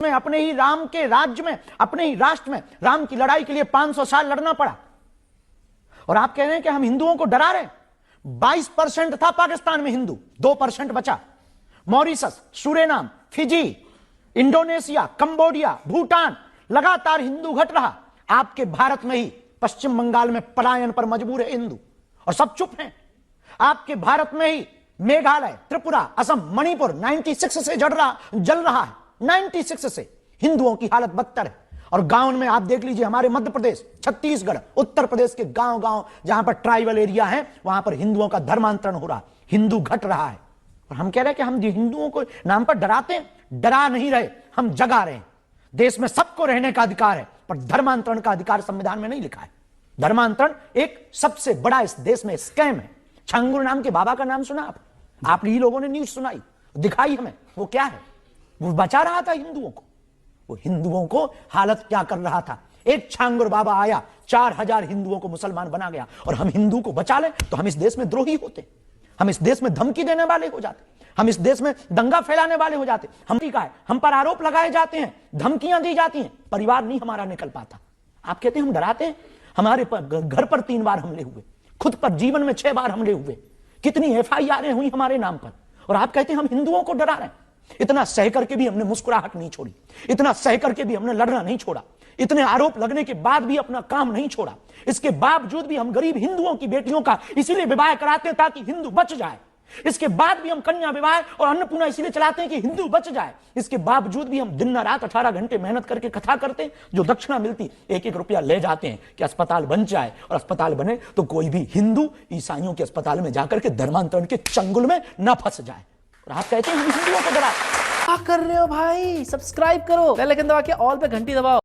में, अपने ही राम के राज्य में, अपने ही राष्ट्र में राम की लड़ाई के लिए 500 साल लड़ना पड़ा। और आप कह रहे हैं कि हम हिंदुओं को डरा रहे हैं। 22% था पाकिस्तान में हिंदू, 2% बचा। Mauritius, Suriname, Fiji, Indonesia, Cambodia, Bhutan, लगातार हिंदू घट रहा। आपके भारत में ही पश्चिम बंगाल में पलायन पर मजबूर है हिंदू, और सब चुप हैं। आपके भारत में ही मेघालय, त्रिपुरा, असम, मणिपुर 96 से जल रहा है। 96 से हिंदुओं की हालत बदतर है। और गांव में आप देख लीजिए, हमारे मध्य प्रदेश, छत्तीसगढ़, उत्तर प्रदेश के गांव जहां पर ट्राइबल एरिया है, वहां पर हिंदुओं का धर्मांतरण हो रहा है, हिंदू घट रहा है। और हम कह रहे हैं कि हम हिंदुओं को नाम पर डराते हैं। डरा नहीं रहे, हम जगा रहे हैं। देश में सबको रहने का अधिकार है, पर धर्मांतरण का अधिकार संविधान में नहीं लिखा है। धर्मांतरण एक सबसे बड़ा इस देश में स्कैम है। छांगुर नाम के बाबा का नाम सुना आप ही लोगों ने न्यूज सुनाई, दिखाई हमें, वो क्या है? वो बचा रहा था हिंदुओं को। वो हिंदुओं को हालत क्या कर रहा था? एक छांगुर बाबा आया, 4000 हिंदुओं को मुसलमान बना गया। और हम हिंदू को बचा लें तो हम इस देश में द्रोही होते, हम इस देश में धमकी देने वाले हो जाते, हम इस देश में दंगा फैलाने वाले हो जाते। हम पर आरोप लगाए जाते हैं, धमकियां दी जाती हैं, परिवार नहीं हमारा निकल पाता। आप कहते हैं हम डराते हैं। हमारे घर पर 3 बार हमले हुए, खुद पर जीवन में 6 बार हमले हुए, कितनी FIR हुई हमारे नाम पर। और आप कहते हैं हम हिंदुओं को डरा रहे हैं। इतना सह करके भी हमने मुस्कुराहट नहीं छोड़ी, इतना सह करके भी हमने लड़ना नहीं छोड़ा, इतने आरोप लगने के बाद भी अपना काम नहीं छोड़ा। इसके बावजूद भी हम गरीब हिंदुओं की बेटियों का इसीलिए विवाह कराते हैं ताकि हिंदू बच जाए। इसके बाद भी हम कन्या विवाह और अन्नपूर्णा इसीलिए चलाते हैं कि हिंदू बच जाए। इसके बावजूद भी हम दिन रात 18 घंटे मेहनत करके कथा करते हैं। जो दक्षिणा मिलती 1-1 रुपया ले जाते हैं कि अस्पताल बन जाए, और अस्पताल बने तो कोई भी हिंदू ईसाइयों के अस्पताल में जाकर के धर्मांतरण के चंगुल में न फंस जाए। और आप कहते हैं हम हिंदुओं को डरा। क्या कर रहे हो भाई? सब्सक्राइब करो, बेल आइकन दबा के ऑल पे घंटी दबाओ।